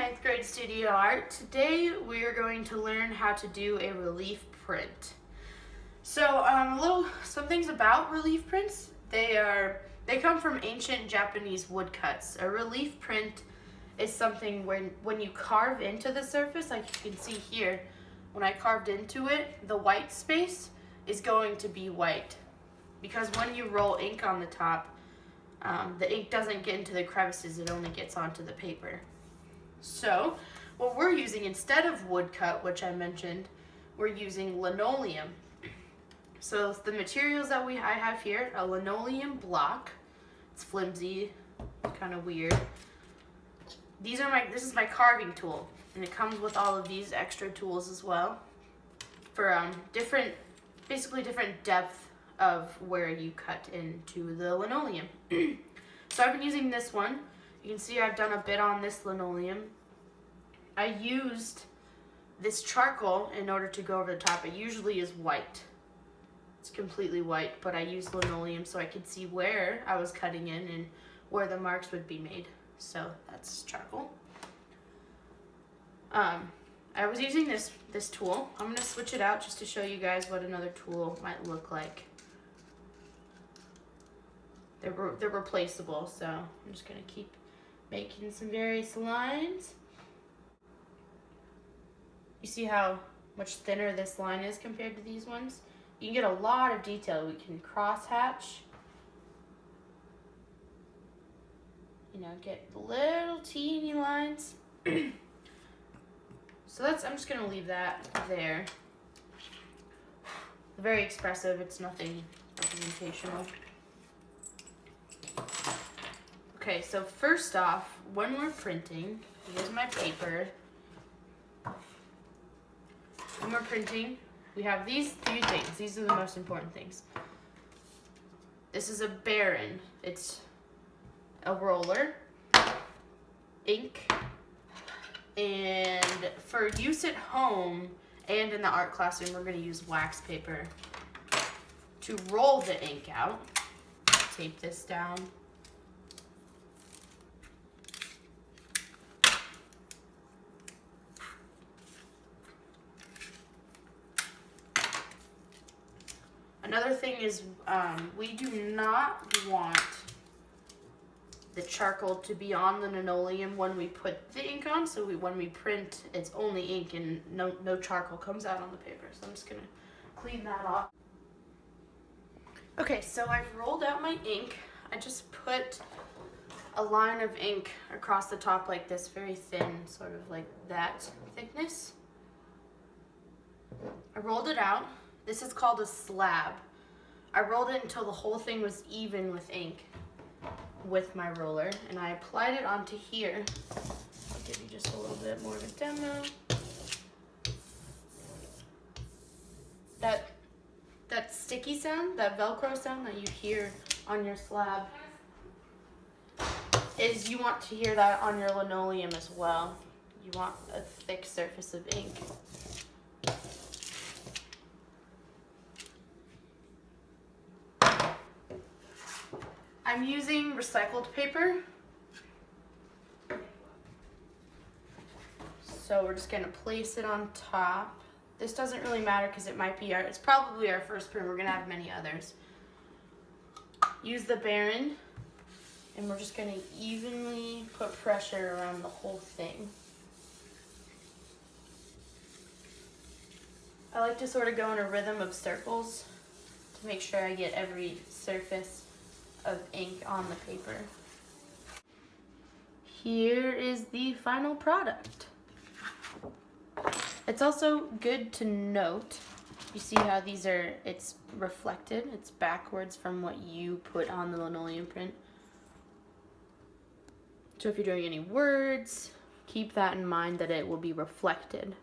ninth grade studio art. Today we are going to learn how to do a relief print. So some things about relief prints. They come from ancient Japanese woodcuts. A relief print is something when you carve into the surface, like you can see here, when I carved into it, the white space is going to be white. Because when you roll ink on the top, the ink doesn't get into the crevices, it only gets onto the paper. So what we're using instead of woodcut, which I mentioned, we're using linoleum. So the materials that I have here, a linoleum block. It's flimsy, kind of weird. This is my carving tool, and it comes with all of these extra tools as well for basically different depth of where you cut into the linoleum. So I've been using this one. You can see I've done a bit on this linoleum. I used this charcoal in order to go over the top. It usually is white. It's completely white, but I used linoleum so I could see where I was cutting in and where the marks would be made. So that's charcoal. I was using this tool. I'm going to switch it out just to show you guys what another tool might look like. They're replaceable, so I'm just going to keep making some various lines. You see how much thinner this line is compared to these ones? You can get a lot of detail. We can cross hatch. Get little teeny lines. So I'm just gonna leave that there. Very expressive, it's nothing representational. Okay, so first off, when we're printing, here's my paper. When we're printing, we have these few things. These are the most important things. This is a Baron. It's a roller, ink, and for use at home and in the art classroom, we're going to use wax paper to roll the ink out. Tape this down. Another thing is we do not want the charcoal to be on the linoleum when we put the ink on. So when we print, it's only ink and no charcoal comes out on the paper. So I'm just gonna clean that off. Okay, so I've rolled out my ink. I just put a line of ink across the top like this, very thin, sort of like that thickness. I rolled it out. This is called a slab. I rolled it until the whole thing was even with ink with my roller, and I applied it onto here. I'll give you just a little bit more of a demo. That sticky sound, that Velcro sound that you hear on your slab, is you want to hear that on your linoleum as well. You want a thick surface of ink. I'm using recycled paper. So we're just gonna place it on top. This doesn't really matter because it's probably our first print. We're gonna have many others. Use the Baron, and we're just gonna evenly put pressure around the whole thing. I like to sort of go in a rhythm of circles to make sure I get every surface of ink on the paper. Here is the final product. It's also good to note, you see how it's reflected, it's backwards from what you put on the linoleum print. So if you're doing any words, keep that in mind that it will be reflected.